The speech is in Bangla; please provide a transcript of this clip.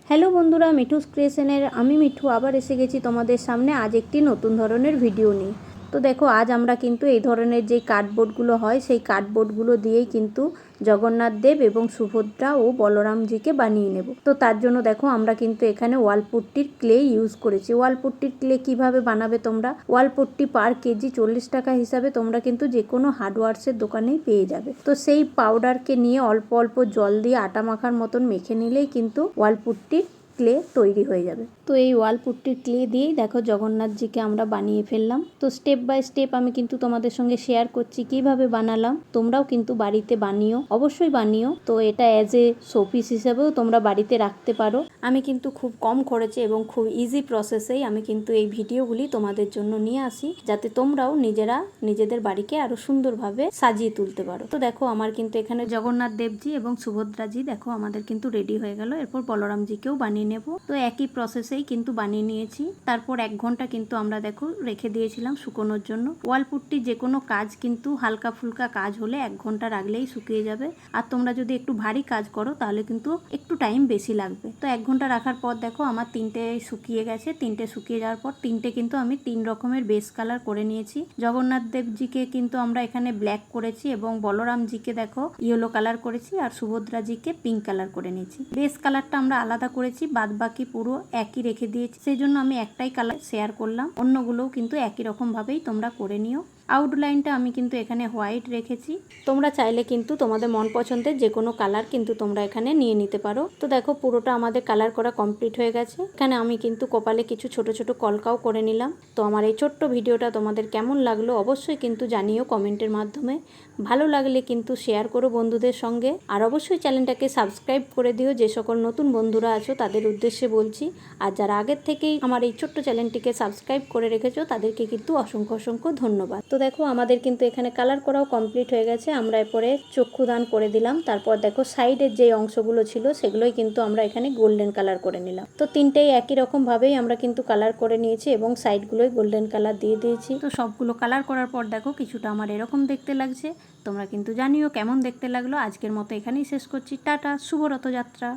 হ্যালো বন্ধুরা, মিঠুস ক্রিয়েশনের আমি মিঠু আবার এসে গেছি তোমাদের সামনে আজ একটি নতুন ধরনের ভিডিও নিয়ে। তো দেখো, আজ আমরা কিন্তু এই ধরনের যে কার্ডবোর্ডগুলো হয় সেই কার্ডবোর্ডগুলো দিয়েই কিন্তু জগন্নাথ দেব এবং সুভদ্রা ও বলরামজিকে বানিয়ে নেব। তো তার জন্য দেখো আমরা কিন্তু এখানে ওয়ালপুট্টির ক্লে ইউজ করেছি। ওয়ালপুট্টির ক্লে কিভাবে বানাবে তোমরা, ওয়ালপুট্টি পার কেজি 40 টাকা হিসাবে তোমরা কিন্তু যে কোনো হার্ডওয়ার্সের দোকানেই পেয়ে যাবে। তো সেই পাউডারকে নিয়ে অল্প অল্প জল দিয়ে আটা মাখার মতন মেখে নিলেই কিন্তু ওয়ালপুট্টির ক্লে তৈরি হয়ে যাবে। তো এই ওয়ালপুট্টির ক্লে দিয়েই দেখো জগন্নাথজিকে আমরা বানিয়ে ফেললাম। তো স্টেপ বাই স্টেপ আমি কিন্তু তোমাদের সঙ্গে শেয়ার করছি কিভাবে বানালাম। তোমরাও কিন্তু বাড়িতে বানিও, অবশ্যই বানিও। তো এটা অ্যাজ এ শোপিস হিসেবেও তোমরা বাড়িতে রাখতে পারো। আমি কিন্তু খুব কম খরচে এবং খুব ইজি প্রসেসেই আমি কিন্তু এই ভিডিওগুলি তোমাদের জন্য নিয়ে আসি, যাতে তোমরাও নিজেরা নিজেদের বাড়িকে আরো সুন্দরভাবে সাজিয়ে তুলতে পারো। তো দেখো আমার কিন্তু এখানে জগন্নাথ দেবজি এবং সুভদ্রাজি দেখো আমাদের কিন্তু রেডি হয়ে গেল। এরপর বলরামজিকেও বানিয়ে নেব। তো একই প্রসেসেই কিন্তু বানিয়ে নিয়েছি। তারপর 1 ঘন্টা কিন্তু আমরা দেখো রেখে দিয়েছিলাম শুকোনোর জন্য। ওয়ালপুট্টি যে কোনো কাজ কিন্তু হালকা ফুলকা কাজ হলে 1 ঘন্টা রাখলেই শুকিয়ে যাবে। আর তোমরা যদি একটু ভারী কাজ করো তাহলে কিন্তু একটু টাইম বেশি লাগবে। তো 1 ঘন্টা রাখার পর দেখো আমার 3টে শুকিয়ে গেছে। 3টে শুকিয়ে যাওয়ার পর 3টে কিন্তু আমি 3 রকমের বেস কালার করে নিয়েছি। জগন্নাথ দেবজিকে কিন্তু আমরা এখানে ব্ল্যাক করেছি এবং বলরামজিকে দেখো ইয়েলো কালার করেছি আর সুভদ্রাজিকে পিঙ্ক কালার করে নিয়েছি। বেস কালারটা আমরা আলাদা করেছি, বাদ বাকি পুরো একই রেখে দিয়েছি। সেই জন্য আমি একটাই কালার শেয়ার করলাম, অন্যগুলোও কিন্তু একই রকম ভাবেই তোমরা করে নিও। আউটলাইনটা আমি কিন্তু এখানে হোয়াইট রেখেছি। তোমরা চাইলে কিন্তু তোমাদের মন পছন্দের যে কোনো কালার কিন্তু তোমরা এখানে নিয়ে নিতে পারো। তো দেখো পুরোটা আমাদের কালার করা কমপ্লিট হয়ে গেছে। এখানে আমি কিন্তু কপালে কিছু ছোট ছোট কলকাও করে নিলাম। তো আমার এই ছোট্ট ভিডিওটা তোমাদের কেমন লাগলো অবশ্যই কিন্তু জানিও কমেন্টের মাধ্যমে। ভালো লাগলে কিন্তু শেয়ার করো বন্ধুদের সঙ্গে, আর অবশ্যই চ্যানেলটাকে সাবস্ক্রাইব করে দিও। যে সকল নতুন বন্ধুরা আছো তাদের উদ্দেশ্যে বলছি, আর যারা আগের থেকেই আমার এই ছোট্ট চ্যানেলটিকে সাবস্ক্রাইব করে রেখেছো তাদেরকে কিন্তু অসংখ্য অসংখ্য ধন্যবাদ। তো দেখো আমাদের কিন্তু এখানে কালার করাও কমপ্লিট হয়ে গেছে। আমরা এরপরে চক্ষুদান করে দিলাম। তারপর দেখো সাইডের যে অংশগুলো ছিল সেগুলোই কিন্তু আমরা এখানে গোল্ডেন কালার করে নিলাম। তো তিনটেই একই রকম ভাবেই আমরা কিন্তু কালার করে নিয়েছি এবং সাইডগুলোই গোল্ডেন কালার দিয়ে দিয়েছি। তো সবগুলো কালার করার পর দেখো কিছুটা আমার এরকম দেখতে লাগছে। তোমরা কিন্তু জানিও কেমন দেখতে লাগলো। আজকের মতো এখানেই শেষ করছি। টাটা, শুভ রথযাত্রা।